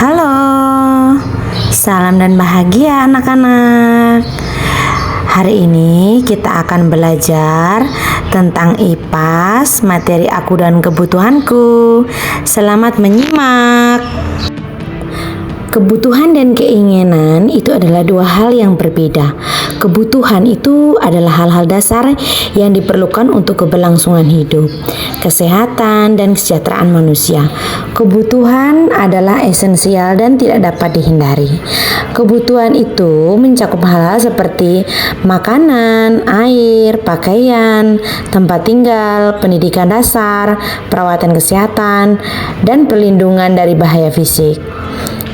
Halo, salam dan bahagia anak-anak. Hari ini kita akan belajar tentang IPAS, materi aku dan kebutuhanku. Selamat menyimak. Kebutuhan dan keinginan itu adalah dua hal yang berbeda. Kebutuhan itu adalah hal-hal dasar yang diperlukan untuk keberlangsungan hidup, kesehatan, dan kesejahteraan manusia. Kebutuhan adalah esensial dan tidak dapat dihindari. Kebutuhan itu mencakup hal-hal seperti makanan, air, pakaian, tempat tinggal, pendidikan dasar, perawatan kesehatan, dan perlindungan dari bahaya fisik.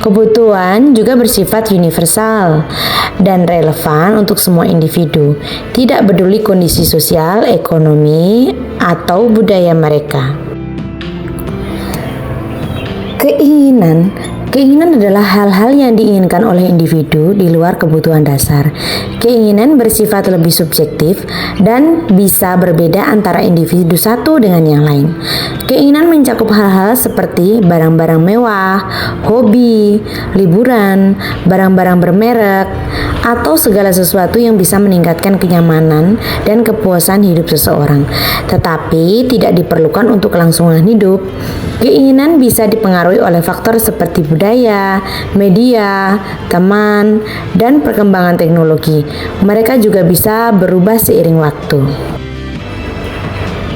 Kebutuhan juga bersifat universal dan relevan untuk semua individu, tidak peduli kondisi sosial, ekonomi, atau budaya mereka. Keinginan adalah hal-hal yang diinginkan oleh individu di luar kebutuhan dasar. Keinginan bersifat lebih subjektif dan bisa berbeda antara individu satu dengan yang lain. Keinginan mencakup hal-hal seperti barang-barang mewah, hobi, liburan, barang-barang bermerek, atau segala sesuatu yang bisa meningkatkan kenyamanan dan kepuasan hidup seseorang, tetapi tidak diperlukan untuk kelangsungan hidup. Keinginan bisa dipengaruhi oleh faktor seperti budaya, media, teman, dan perkembangan teknologi. Mereka juga bisa berubah seiring waktu.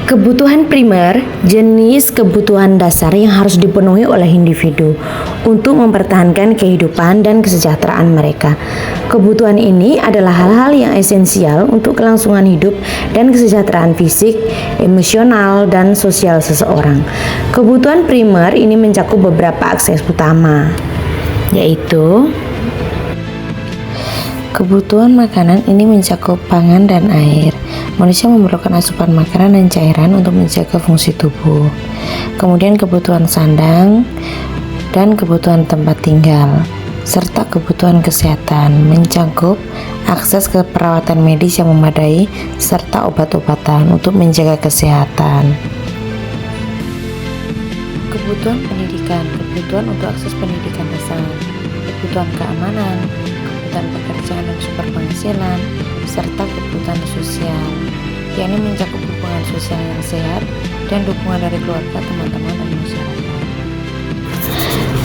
Kebutuhan primer, jenis kebutuhan dasar yang harus dipenuhi oleh individu untuk mempertahankan kehidupan dan kesejahteraan mereka. Kebutuhan ini adalah hal-hal yang esensial untuk kelangsungan hidup dan kesejahteraan fisik, emosional, dan sosial seseorang. Kebutuhan primer ini mencakup beberapa akses utama, yaitu kebutuhan makanan ini mencakup pangan dan air. Manusia memerlukan asupan makanan dan cairan untuk menjaga fungsi tubuh. Kemudian kebutuhan sandang dan kebutuhan tempat tinggal, serta kebutuhan kesehatan mencakup akses ke perawatan medis yang memadai serta obat-obatan untuk menjaga kesehatan. Kebutuhan pendidikan, kebutuhan untuk akses pendidikan dasar, kebutuhan keamanan, kebutuhan pekerjaan dan sumber penghasilan, serta kebutuhan sosial, yakni mencakup hubungan sosial yang sehat dan dukungan dari keluarga, teman-teman, dan masyarakat.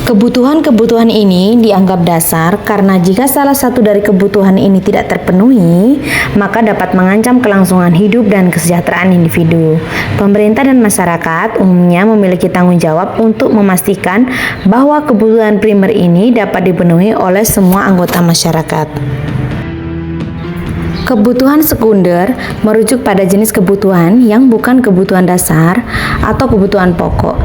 Kebutuhan-kebutuhan ini dianggap dasar karena jika salah satu dari kebutuhan ini tidak terpenuhi, maka dapat mengancam kelangsungan hidup dan kesejahteraan individu. Pemerintah dan masyarakat umumnya memiliki tanggung jawab untuk memastikan bahwa kebutuhan primer ini dapat dipenuhi oleh semua anggota masyarakat. Kebutuhan sekunder merujuk pada jenis kebutuhan yang bukan kebutuhan dasar atau kebutuhan pokok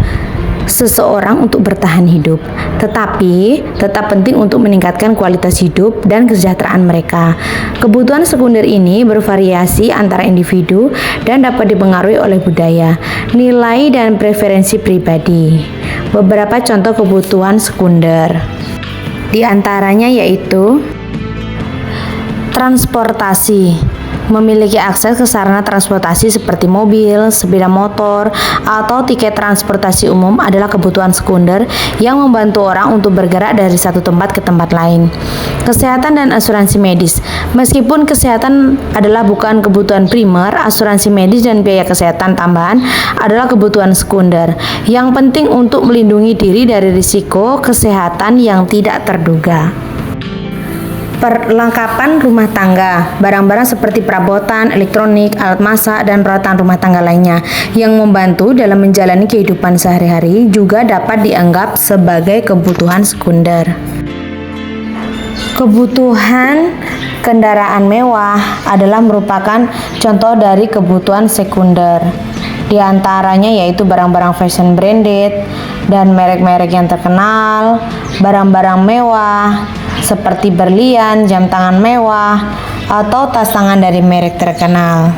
seseorang untuk bertahan hidup, tetapi tetap penting untuk meningkatkan kualitas hidup dan kesejahteraan mereka. Kebutuhan sekunder ini bervariasi antara individu dan dapat dipengaruhi oleh budaya, nilai, dan preferensi pribadi. Beberapa contoh kebutuhan sekunder di antaranya yaitu transportasi, memiliki akses ke sarana transportasi seperti mobil, sepeda motor, atau tiket transportasi umum adalah kebutuhan sekunder yang membantu orang untuk bergerak dari satu tempat ke tempat lain. Kesehatan dan asuransi medis, meskipun kesehatan adalah bukan kebutuhan primer, asuransi medis dan biaya kesehatan tambahan adalah kebutuhan sekunder yang penting untuk melindungi diri dari risiko kesehatan yang tidak terduga. Perlengkapan rumah tangga, barang-barang seperti perabotan, elektronik, alat masak, dan peralatan rumah tangga lainnya yang membantu dalam menjalani kehidupan sehari-hari juga dapat dianggap sebagai kebutuhan sekunder. Kebutuhan kendaraan mewah adalah merupakan contoh dari kebutuhan sekunder. Di antaranya yaitu barang-barang fashion branded dan merek-merek yang terkenal, barang-barang mewah seperti berlian, jam tangan mewah, atau tas tangan dari merek terkenal.